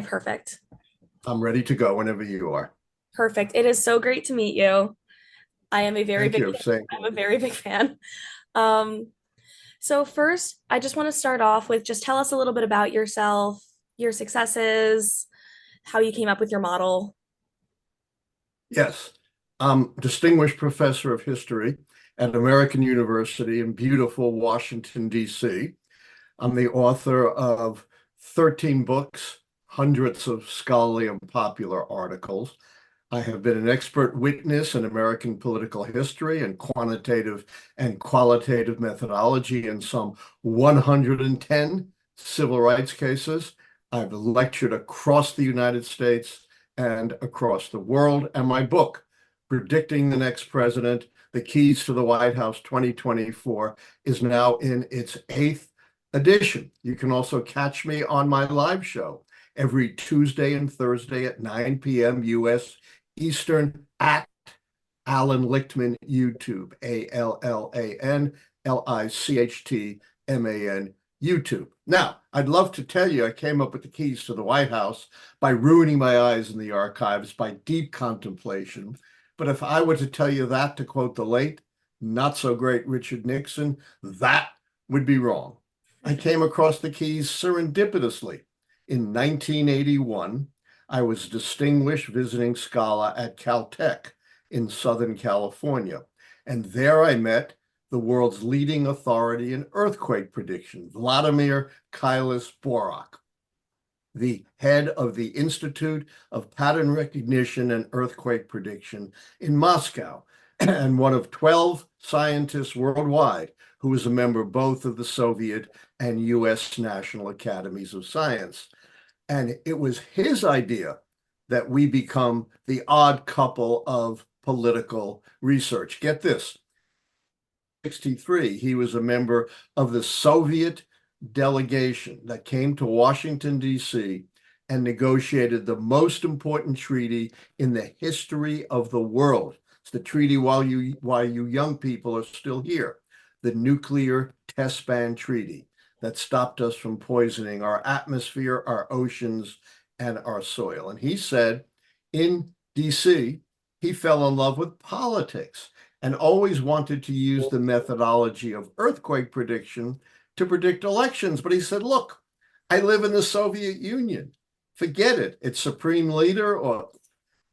Perfect. I'm ready to go whenever you are. Perfect. It is so great to meet you. I am a very Thank big you. Same I'm here. a very big fan. Um, so first, I just want to start off with just tell us a little bit about yourself, your successes, how you came up with your model. Yes. I'm distinguished professor of history at American University in beautiful Washington, D.C. I'm the author of 13 books, hundreds of scholarly and popular articles. I have been an expert witness in American political history and quantitative and qualitative methodology in some 110 civil rights cases. I've lectured across the United States and across the world. And my book, Predicting the Next President, The Keys to the White House 2024, is now in its eighth edition. You can also catch me on my live show every Tuesday and Thursday at 9 p.m. U.S. Eastern at Allan Lichtman YouTube, ALLANLICHTMAN YouTube. Now, I'd love to tell you I came up with the keys to the White House by ruining my eyes in the archives by deep contemplation. But if I were to tell you that, to quote the late, not so great Richard Nixon, that would be wrong. I came across the keys serendipitously. In 1981, I was distinguished visiting scholar at Caltech in Southern California. And there I met the world's leading authority in earthquake prediction, Vladimir Kailas-Borak, the head of the Institute of Pattern Recognition and Earthquake Prediction in Moscow, and one of 12 scientists worldwide who was a member both of the Soviet and US National Academies of Science. And it was his idea that we become the odd couple of political research. Get this, 1963, he was a member of the Soviet delegation that came to Washington, D.C. and negotiated the most important treaty in the history of the world. It's the treaty while you young people are still here, the Nuclear Test Ban Treaty that stopped us from poisoning our atmosphere, our oceans, and our soil. And he said in DC, he fell in love with politics and always wanted to use the methodology of earthquake prediction to predict elections. But he said, look, I live in the Soviet Union. Forget it. It's supreme leader or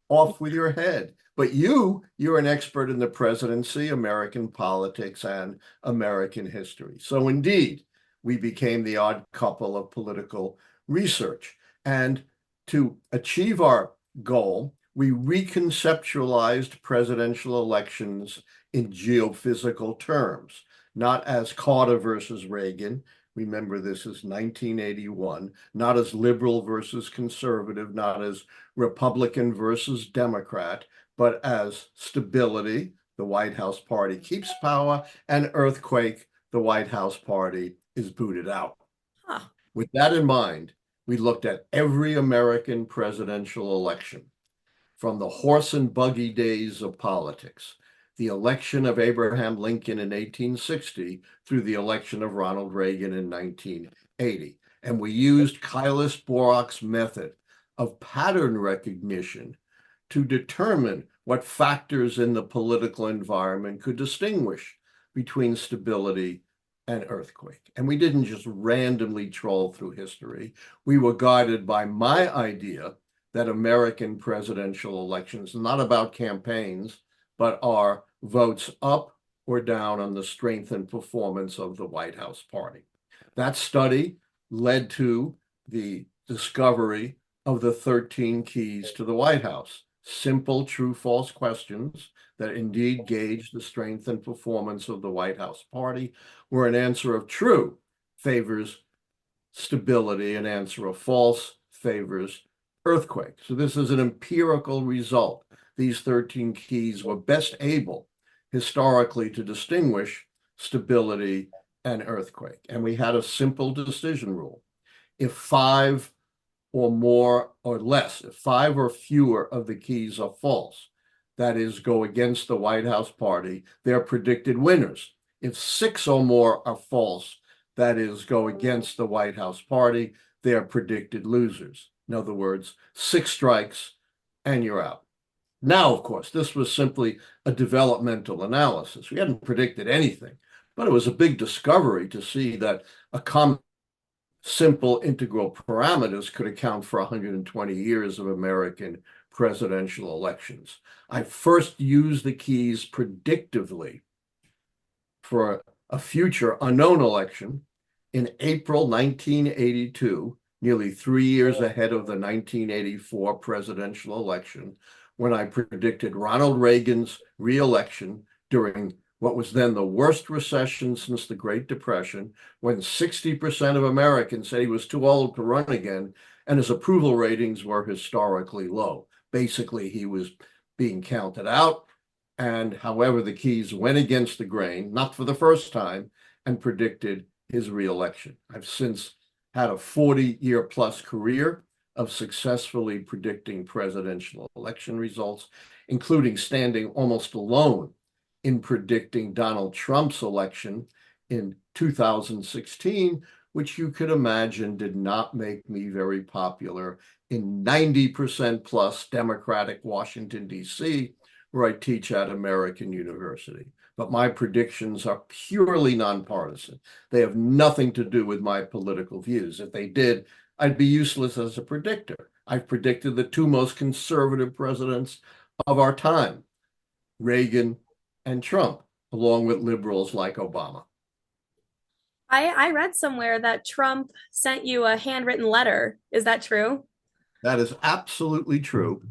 off with your head. But you're an expert in the presidency, American politics, and American history. So indeed, we became the odd couple of political research. And to achieve our goal, we reconceptualized presidential elections in geophysical terms, not as Carter versus Reagan. Remember, this is 1981, not as liberal versus conservative, not as Republican versus Democrat, but as stability, the White House party keeps power, and earthquake, the White House party is booted out. Huh. With that in mind, we looked at every American presidential election from the horse and buggy days of politics, the election of Abraham Lincoln in 1860 through the election of Ronald Reagan in 1980. And we used Kailas-Borak's method of pattern recognition to determine what factors in the political environment could distinguish between stability and earthquake. And we didn't just randomly troll through history. We were guided by my idea that American presidential elections are not about campaigns, but are votes up or down on the strength and performance of the White House party. That study led to the discovery of the 13 keys to the White House. Simple true false questions that indeed gauge the strength and performance of the White House party, where an answer of true favors stability, an answer of false favors earthquake. So this is an empirical result. These 13 keys were best able historically to distinguish stability and earthquake. And we had a simple decision rule. If five or more or less, if five or fewer of the keys are false, that is, go against the White House party, they're predicted winners. If six or more are false, that is, go against the White House party, they're predicted losers. In other words, six strikes and you're out. Now, of course, this was simply a developmental analysis. We hadn't predicted anything, but it was a big discovery to see that a common simple integral parameters could account for 120 years of American presidential elections. I first used the keys predictively for a future unknown election in April 1982, nearly 3 years ahead of the 1984 presidential election, when I predicted Ronald Reagan's reelection during what was then the worst recession since the Great Depression, when 60% of Americans said he was too old to run again, and his approval ratings were historically low. Basically, he was being counted out. And however, the keys went against the grain, not for the first time, and predicted his reelection. I've since had a 40-year plus career of successfully predicting presidential election results, including standing almost alone in predicting Donald Trump's election in 2016, which you could imagine did not make me very popular in 90% plus Democratic Washington, D.C., where I teach at American University. But my predictions are purely nonpartisan. They have nothing to do with my political views. If they did, I'd be useless as a predictor. I've predicted the two most conservative presidents of our time, Reagan and Trump, along with liberals like Obama. I read somewhere that Trump sent you a handwritten letter. Is that true? That is absolutely true.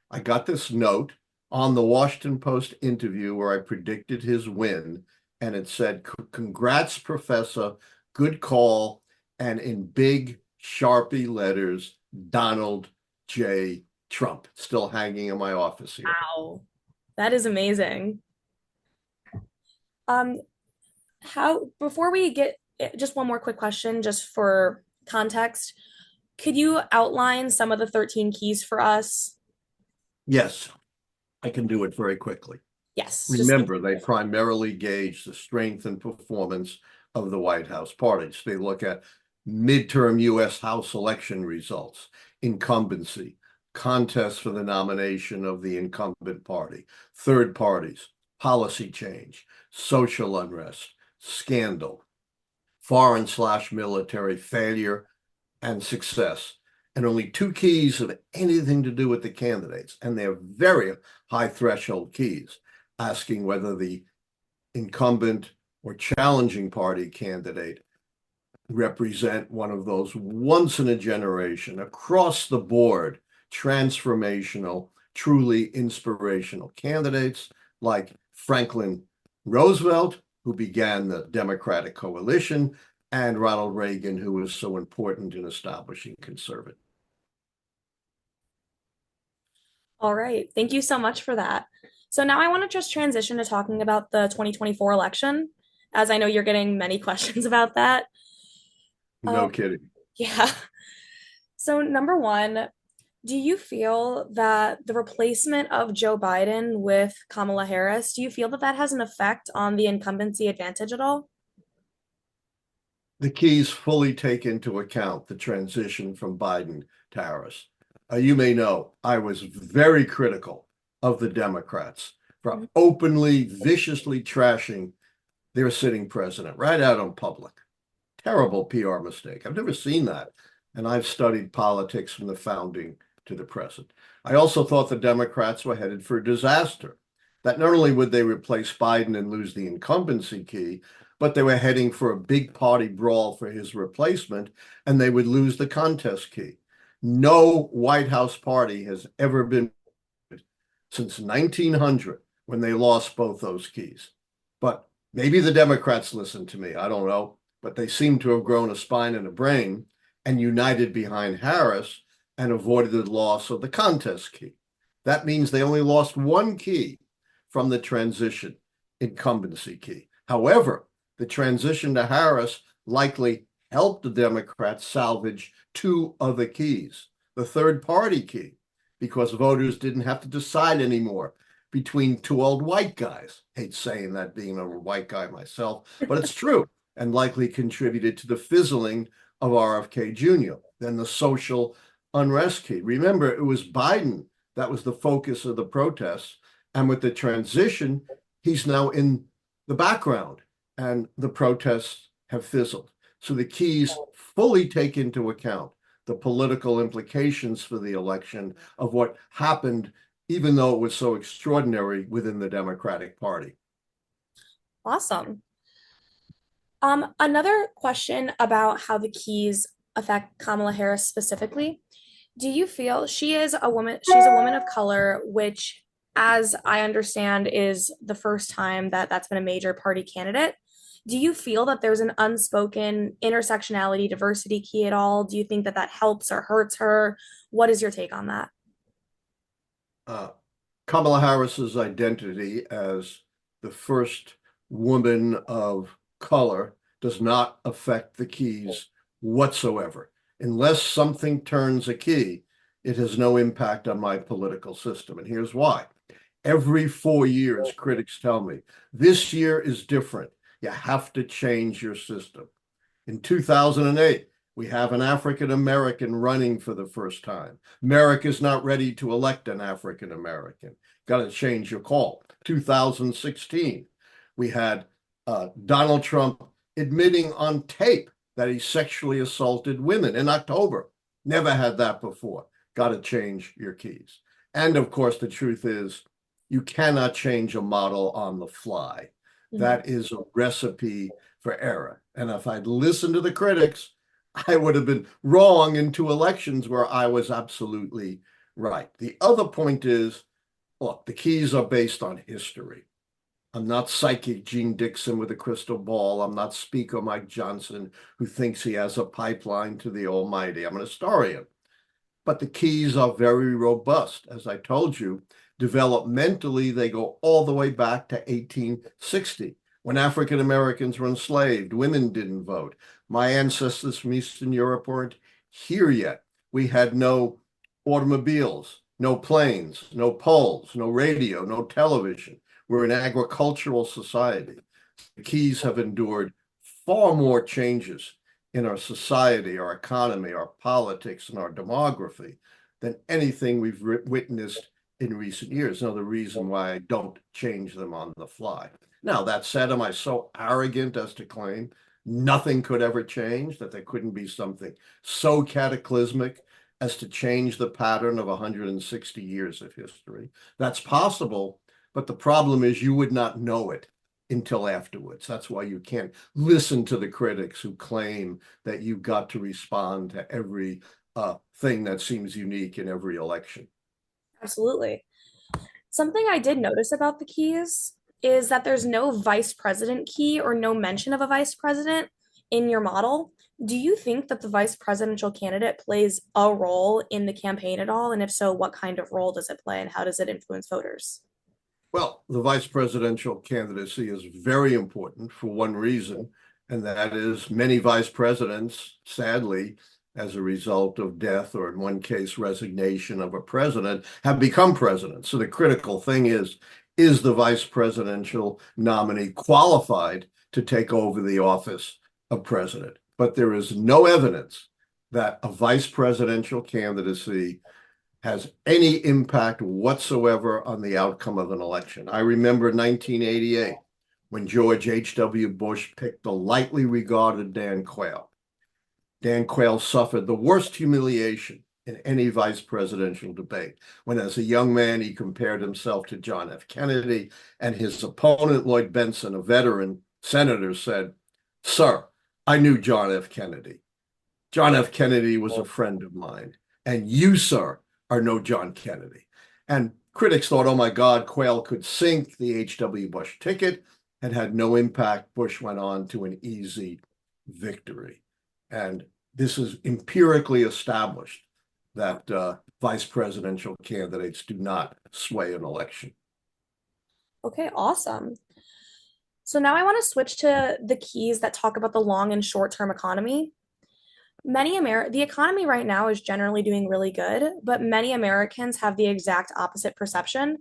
I got this note on the Washington Post interview where I predicted his win, and it said, "Congrats, Professor. Good call." And in big Sharpie letters, Donald J. Trump, still hanging in my office here. Wow. That is amazing. Um, how before we get just one more quick question, just for context, could you outline some of the 13 keys for us? Yes, I can do it very quickly. Yes, just Remember, they primarily gauge the strength and performance of the White House parties. They look at midterm U.S. House election results, incumbency, contests for the nomination of the incumbent party, third parties, policy change, social unrest, scandal, foreign/military failure and success. And only two keys have anything to do with the candidates, and they're very high threshold keys, asking whether the incumbent or challenging party candidate represent one of those once in a generation, across the board, transformational, truly inspirational candidates like Franklin Roosevelt, who began the Democratic coalition, and Ronald Reagan, who was so important in establishing conservative. all right. Thank you so much for that. So now I want to just transition to talking about the 2024 election, as I know you're getting many questions about that. No Um, kidding. yeah. So number one, do you feel that the replacement of Joe Biden with Kamala Harris, do you feel that that has an effect on the incumbency advantage at all? The keys fully take into account the transition from Biden to Harris. You may know I was very critical of the Democrats for openly, viciously trashing their sitting president right out in public. Terrible PR mistake. I've never seen that. And I've studied politics from the founding to the present. I also thought the Democrats were headed for disaster, that not only would they replace Biden and lose the incumbency key, but they were heading for a big party brawl for his replacement, and they would lose the contest key. No White House party has ever been since 1900 when they lost both those keys. But maybe the Democrats listened to me. I don't know. But they seem to have grown a spine and a brain and united behind Harris and avoided the loss of the contest key. That means they only lost one key from the transition incumbency key. However, the transition to Harris likely helped the Democrats salvage two other keys. The third party key, because voters didn't have to decide anymore between two old white guys. Hate saying that, being a white guy myself, but it's true, and likely contributed to the fizzling of RFK Jr. Then the social unrest key. Remember, it was Biden that was the focus of the protests. And with the transition, he's now in the background and the protests have fizzled. So the keys fully take into account the political implications for the election of what happened, even though it was so extraordinary within the Democratic Party. Awesome. Another question about how the keys affect Kamala Harris specifically. Do you feel she's a woman of color, which, as I understand, is the first time that that's been a major party candidate. Do you feel that there's an unspoken intersectionality diversity key at all? Do you think that that helps or hurts her? What is your take on that? uh, Kamala Harris's identity as the first woman of color does not affect the keys whatsoever. Unless something turns a key, it has no impact on my political system. And here's why. Every 4 years, critics tell me, this year is different. You have to change your system. In 2008, we have an African American running for the first time. America's not ready to elect an African American. Got to change your call. 2016, we had Donald Trump admitting on tape that he sexually assaulted women in October. Never had that before. Got to change your keys. And of course, the truth is, you cannot change a model on the fly. Mhm. That is a recipe for error. And if I'd listened to the critics, I would have been wrong in two elections where I was absolutely right. The other point is, look, the keys are based on history. I'm not psychic Gene Dixon with a crystal ball. I'm not Speaker Mike Johnson who thinks he has a pipeline to the almighty. I'm an historian. But the keys are very robust. As I told you, developmentally, they go all the way back to 1860 when African Americans were enslaved. Women didn't vote. My ancestors from Eastern Europe weren't here yet. We had no automobiles, no planes, no poles, no radio, no television. We're an agricultural society. The keys have endured far more changes in our society, our economy, our politics, and our demography than anything we've witnessed in recent years. Another reason why I don't change them on the fly. Now, that said, am I so arrogant as to claim nothing could ever change, that there couldn't be something so cataclysmic as to change the pattern of 160 years of history? That's possible, but the problem is you would not know it until afterwards. That's why you can't listen to the critics who claim that you've got to respond to every thing that seems unique in every election. Absolutely. Something I did notice about the keys is that there's no vice president key or no mention of a vice president in your model. Do you think that the vice presidential candidate plays a role in the campaign at all? And if so, what kind of role does it play and how does it influence voters? Well, the vice presidential candidacy is very important for one reason, and that is many vice presidents, sadly, as a result of death or in one case, resignation of a president, have become president. So the critical thing is the vice presidential nominee qualified to take over the office of president? But there is no evidence that a vice presidential candidacy has any impact whatsoever on the outcome of an election. I remember 1988 when George H.W. Bush picked the lightly regarded Dan Quayle. Dan Quayle suffered the worst humiliation in any vice presidential debate when, as a young man, he compared himself to John F. Kennedy, and his opponent, Lloyd Bentsen, a veteran senator, said, "Sir, I knew John F. Kennedy. John F. Kennedy was a friend of mine, and you, sir, are no John Kennedy." And critics thought, oh my God, Quayle could sink the H.W. Bush ticket and had no impact. Bush went on to an easy victory. And this is empirically established that vice presidential candidates do not sway an election. Okay, awesome. So now I want to switch to the keys that talk about the long and short-term economy. The economy right now is generally doing really good, but many Americans have the exact opposite perception.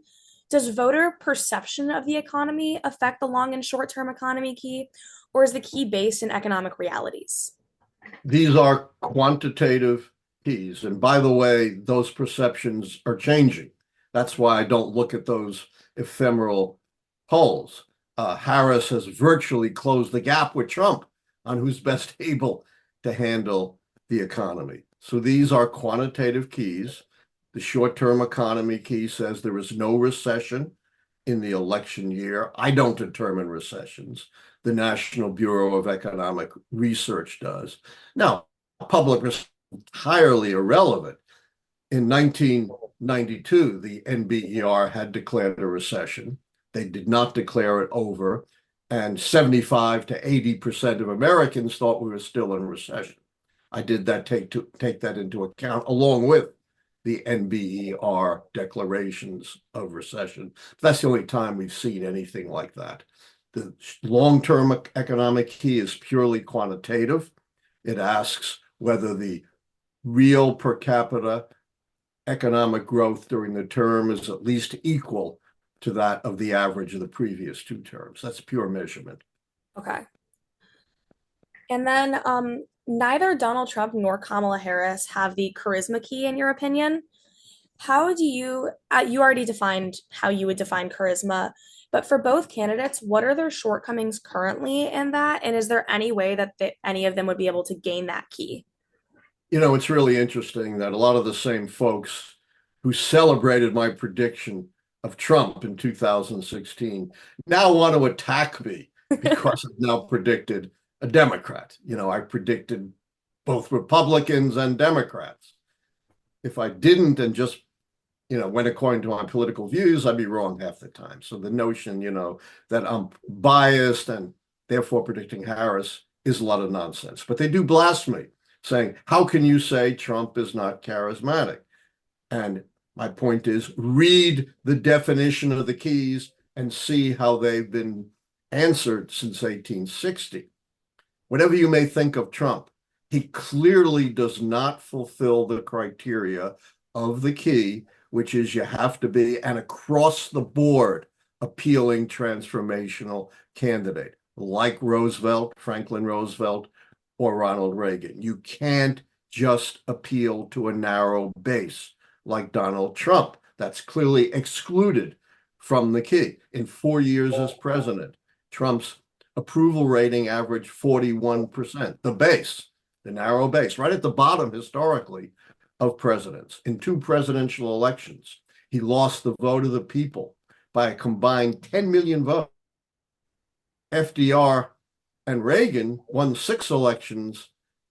Does voter perception of the economy affect the long and short-term economy key, or is the key based in economic realities? These are quantitative keys. And by the way, those perceptions are changing. That's why I don't look at those ephemeral polls. Harris has virtually closed the gap with Trump on who's best able to handle the economy. So these are quantitative keys. The short-term economy key says there is no recession in the election year. I don't determine recessions. The National Bureau of Economic Research does. Now, public entirely irrelevant. In 1992, the NBER had declared a recession. They did not declare it over, and 75 to 80% of Americans thought we were still in a recession. I did that take that into account along with the NBER declarations of recession. That's the only time we've seen anything like that. The long-term economic key is purely quantitative. It asks whether the real per capita economic growth during the term is at least equal to that of the average of the previous two terms. That's pure measurement. Okay. And then neither Donald Trump nor Kamala Harris have the charisma key in your opinion. How do you, you already defined how you would define charisma, but for both candidates, what are their shortcomings currently in that? And is there any way that any of them would be able to gain that key? You know, it's really interesting that a lot of the same folks who celebrated my prediction of Trump in 2016 now want to attack me because I've now predicted a Democrat. You know, I predicted both Republicans and Democrats. If I didn't and just, went according to my political views, I'd be wrong half the time. So the notion, that I'm biased and therefore predicting Harris is a lot of nonsense. But they do blast me, saying, how can you say Trump is not charismatic? And my point is, read the definition of the keys and see how they've been answered since 1860. Whatever you may think of Trump, he clearly does not fulfill the criteria of the key, which is you have to be an across the board appealing transformational candidate, like Roosevelt, Franklin Roosevelt, or Ronald Reagan. You can't just appeal to a narrow base like Donald Trump. That's clearly excluded from the key. In 4 years as president, Trump's approval rating averaged 41%, the base, the narrow base, right at the bottom historically of presidents. In two presidential elections, he lost the vote of the people by a combined 10 million votes. FDR and Reagan won 6 elections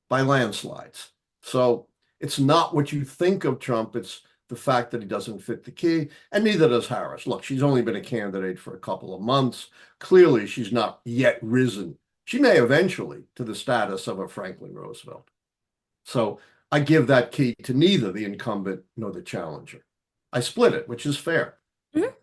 by landslides. So it's not what you think of Trump. It's the fact that he doesn't fit the key, and neither does Harris. Look, she's only been a candidate for a couple of months. Clearly, she's not yet risen. She may eventually to the status of a Franklin Roosevelt. So I give that key to neither the incumbent nor the challenger. I split it, which is fair. Mhm.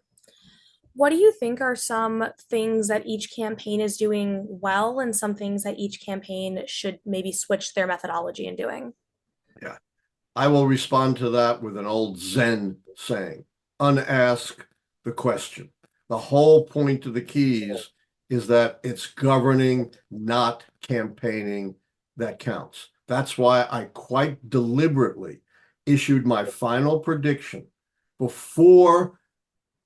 What do you think are some things that each campaign is doing well and some things that each campaign should maybe switch their methodology in doing? Yeah. I will respond to that with an old Zen saying, unask the question. The whole point of the keys is that it's governing, not campaigning, that counts. That's why I quite deliberately issued my final prediction before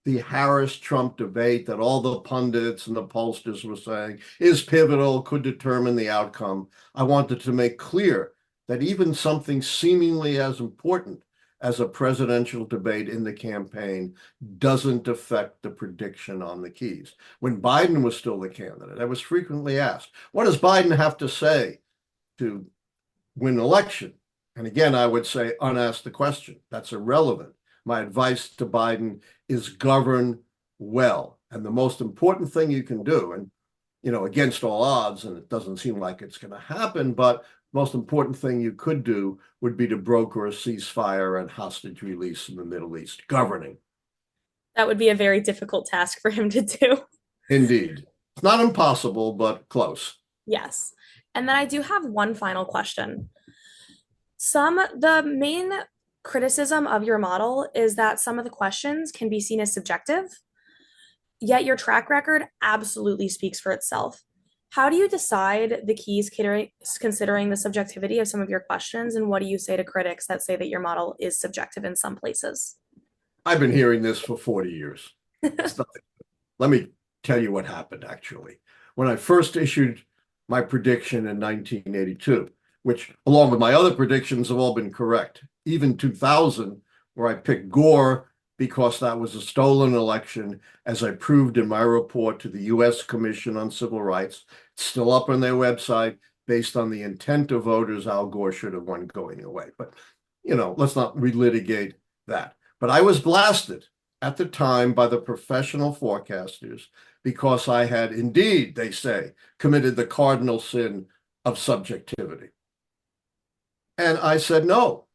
the Harris-Trump debate that all the pundits and the pollsters were saying is pivotal, could determine the outcome. I wanted to make clear that even something seemingly as important as a presidential debate in the campaign doesn't affect the prediction on the keys. When Biden was still the candidate, I was frequently asked, what does Biden have to say to win an election? And again, I would say, unask the question. That's irrelevant. My advice to Biden is govern well. And the most important thing you can do, and against all odds, and it doesn't seem like it's going to happen, but most important thing you could do would be to broker a ceasefire and hostage release in the Middle East, governing. That would be a very difficult task for him to do. Indeed. It's not impossible, but close. Yes. And then I do have one final question. The main criticism of your model is that some of the questions can be seen as subjective, yet your track record absolutely speaks for itself. How do you decide the keys considering the subjectivity of some of your questions? And what do you say to critics that say that your model is subjective in some places? I've been hearing this for 40 years. It's nothing. Let me tell you what happened, actually. When I first issued my prediction in 1982, which, along with my other predictions, have all been correct, even 2000, where I picked Gore because that was a stolen election, as I proved in my report to the U.S. Commission on Civil Rights. It's still up on their website, based on the intent of voters. Al Gore should have won going away. But, let's not relitigate that. But I was blasted at the time by the professional forecasters because I had indeed, they say, committed the cardinal sin of subjectivity. And I said, no,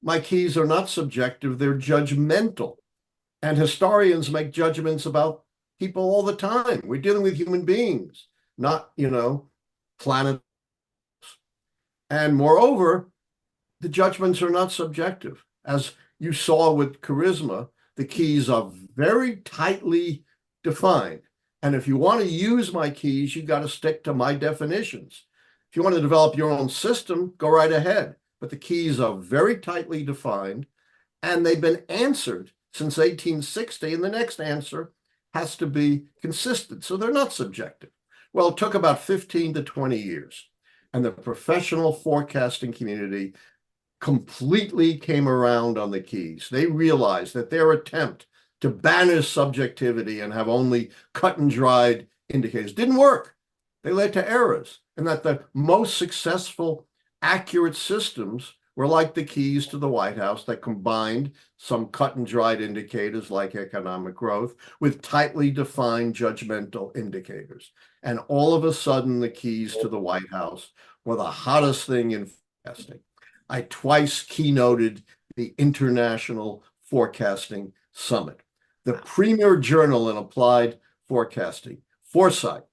my keys are not subjective, they're judgmental. And historians make judgments about people all the time. We're dealing with human beings, not, planets. And moreover, the judgments are not subjective. As you saw with charisma, the keys are very tightly defined. And if you want to use my keys, you got to stick to my definitions. If you want to develop your own system, go right ahead. But the keys are very tightly defined, and they've been answered since 1860, and the next answer has to be consistent. So they're not subjective. Well, it took about 15 to 20 years, and the professional forecasting community completely came around on the keys. They realized that their attempt to banish subjectivity and have only cut and dried indicators didn't work. They led to errors, and that the most successful, accurate systems were like the keys to the White House that combined some cut and dried indicators like economic growth with tightly defined judgmental indicators. And all of a sudden, the keys to the White House were the hottest thing in forecasting. I twice keynoted the International Forecasting Summit. The premier journal in applied forecasting, Foresight,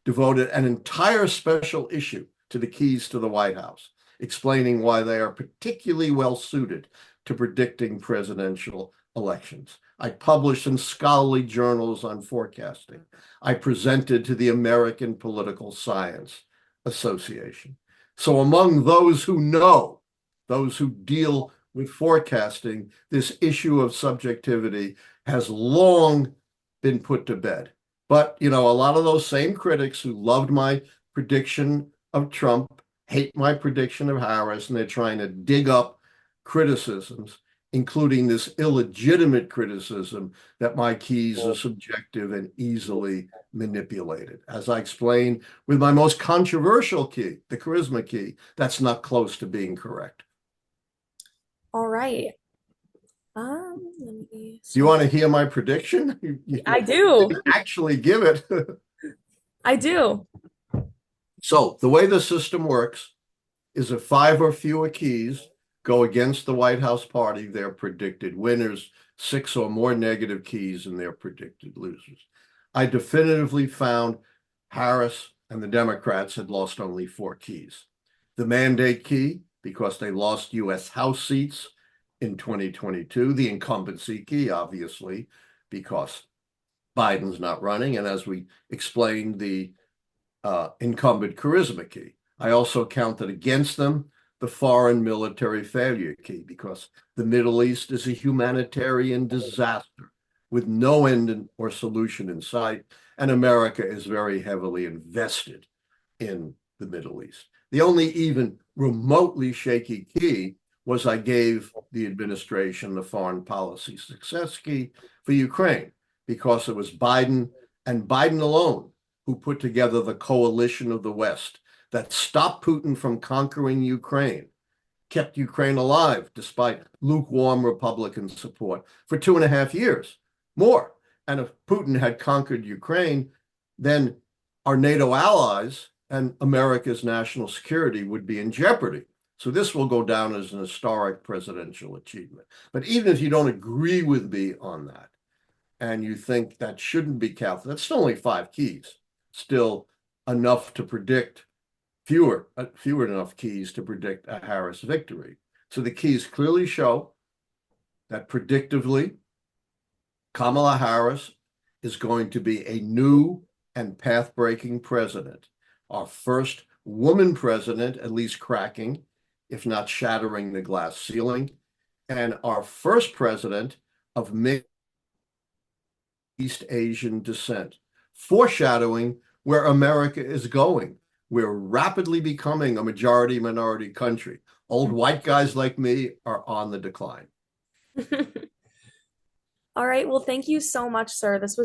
devoted an entire special issue to the keys to the White House, explaining why they are particularly well suited to predicting presidential elections. I published in scholarly journals on forecasting. I presented to the American Political Science Association. So among those who know, those who deal with forecasting, this issue of subjectivity has long been put to bed. But, a lot of those same critics who loved my prediction of Trump hate my prediction of Harris, and they're trying to dig up criticisms, including this illegitimate criticism that my keys are subjective and easily manipulated. As I explained with my most controversial key, the charisma key, that's not close to being correct. All right. Let me Do you want to hear my prediction? I do. Actually give it. I do. So the way the system works is if 5 or fewer keys go against the White House party, they're predicted winners, 6 or more negative keys, and they're predicted losers. I definitively found Harris and the Democrats had lost only 4 keys. The mandate key, because they lost U.S. House seats in 2022, the incumbency key, obviously, because Biden's not running, and as we explained, the incumbent charisma key. I also counted against them the foreign military failure key, because the Middle East is a humanitarian disaster with no end or solution in sight, and America is very heavily invested in the Middle East. The only even remotely shaky key was I gave the administration the foreign policy success key for Ukraine, because it was Biden and Biden alone who put together the coalition of the West that stopped Putin from conquering Ukraine, kept Ukraine alive despite lukewarm Republican support for 2.5 years, more. And if Putin had conquered Ukraine, then our NATO allies and America's national security would be in jeopardy. So this will go down as an historic presidential achievement. But even if you don't agree with me on that, and you think that shouldn't be counted, that's still only 5 keys, still enough to predict fewer enough keys to predict a Harris victory. So the keys clearly show that predictively, Kamala Harris is going to be a new and path-breaking president. Our first woman president, at least cracking, if not shattering the glass ceiling, and our first president of mixed East Asian descent, foreshadowing where America is going. We're rapidly becoming a majority minority country. Old white guys like me are on the decline. All right. Well, thank you so much, sir. This